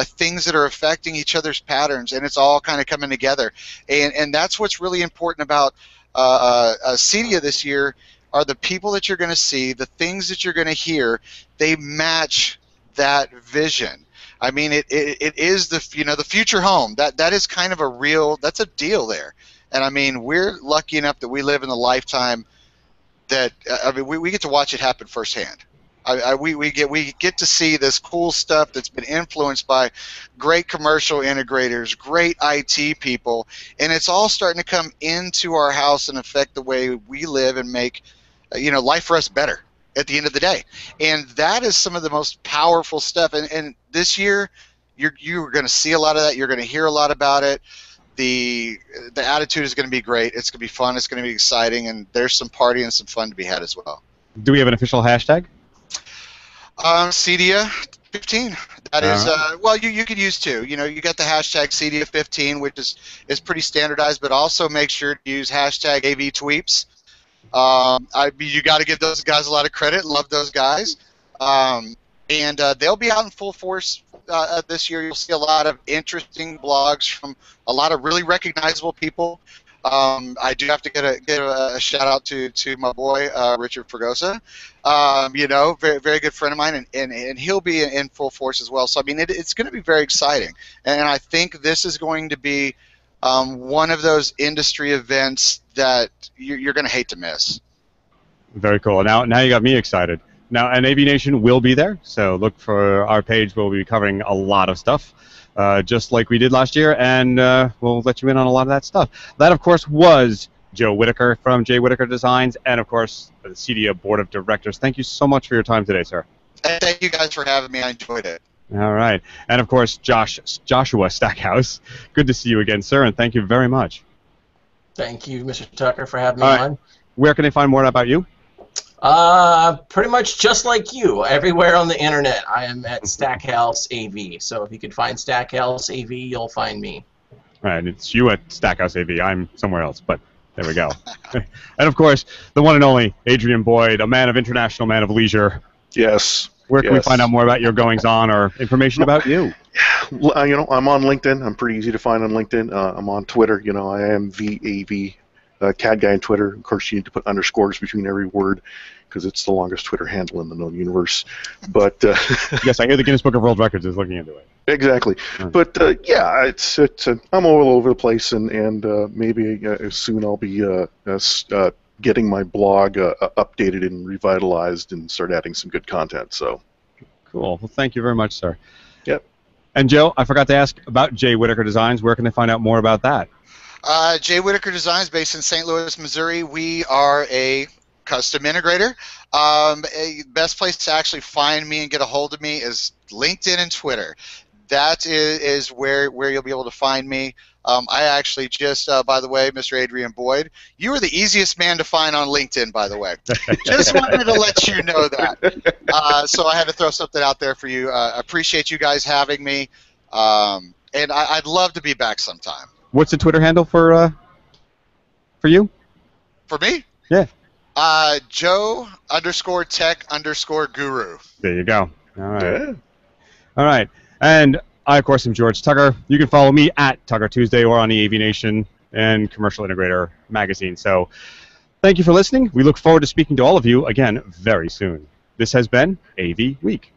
things that are affecting each other's patterns, and it's all kind of coming together. And that's what's really important about CEDIA this year. Are the people that you're going to see, the things that you're going to hear, they match that vision. It is the future home. That is kind of that's a deal there. And we're lucky enough that we live in the lifetime that we get to watch it happen firsthand. We get to see this cool stuff that's been influenced by great commercial integrators, great IT people, and it's all starting to come into our house and affect the way we live and make life for us better at the end of the day. And that is some of the most powerful stuff. And this year, you're going to see a lot of that. You're going to hear a lot about it. the attitude is going to be great. It's going to be fun. It's going to be exciting, and there's some party and some fun to be had as well. Do we have an official hashtag? CEDIA15. That is, well, you could use two. You know, you got the hashtag CEDIA15, which is pretty standardized, but also make sure to use hashtag AVTweeps. You got to give those guys a lot of credit. Love those guys. And they'll be out in full force this year. You'll see a lot of interesting blogs from a lot of really recognizable people. I do have to get a shout out to my boy Richard Fregosa. You know, very very good friend of mine, and he'll be in full force as well. So I mean, it's going to be very exciting, and I think this is going to be one of those industry events that you're going to hate to miss. Very cool. Now you got me excited. Now, and AV Nation will be there, so look for our page. We'll be covering a lot of stuff, just like we did last year, and we'll let you in on a lot of that stuff. That, of course, was Joe Whitaker from J. Whitaker Designs, and, of course, the CEDIA Board of Directors. Thank you so much for your time today, sir. And thank you guys for having me. I enjoyed it. All right. And, of course, Joshua Stackhouse. Good to see you again, sir, and thank you very much. Thank you, Mr. Tucker, for having me on. Where can they find more about you? Pretty much just like you, everywhere on the internet. I am at Stackhouse AV. So if you could find Stackhouse AV, you'll find me. All right, it's you at Stackhouse AV. I'm somewhere else, but there we go. And of course, the one and only Adrian Boyd, a man of international, man of leisure. Yes. Where can we find out more about your goings-on or information about you? You know, I'm on LinkedIn. I'm pretty easy to find on LinkedIn. I'm on Twitter. You know, I am VAV. CAD guy on Twitter. Of course, you need to put underscores between every word because it's the longest Twitter handle in the known universe. But yes, I hear the Guinness Book of World Records is looking into it. Exactly. But yeah, it's I'm all over the place, and maybe soon I'll be getting my blog updated and revitalized and start adding some good content. So cool. Well, thank you very much, sir. Yep. And Joe, I forgot to ask about J. Whitaker Designs. Where can they find out more about that? J. Whitaker Designs, based in St. Louis, Missouri. We are a custom integrator. Best place to actually find me and get a hold of me is LinkedIn and Twitter. That is where you'll be able to find me. I actually just, by the way, Mr. Adrian Boyd, you are the easiest man to find on LinkedIn, by the way. Just wanted to let you know that. So I had to throw something out there for you. Appreciate you guys having me, and I'd love to be back sometime. What's the Twitter handle for you? For me? Yeah. Joe_tech_guru. There you go. All right. Yeah. All right. And I, of course, am George Tucker. You can follow me at Tucker Tuesday or on the AV Nation and Commercial Integrator magazine. So thank you for listening. We look forward to speaking to all of you again very soon. This has been AV Week.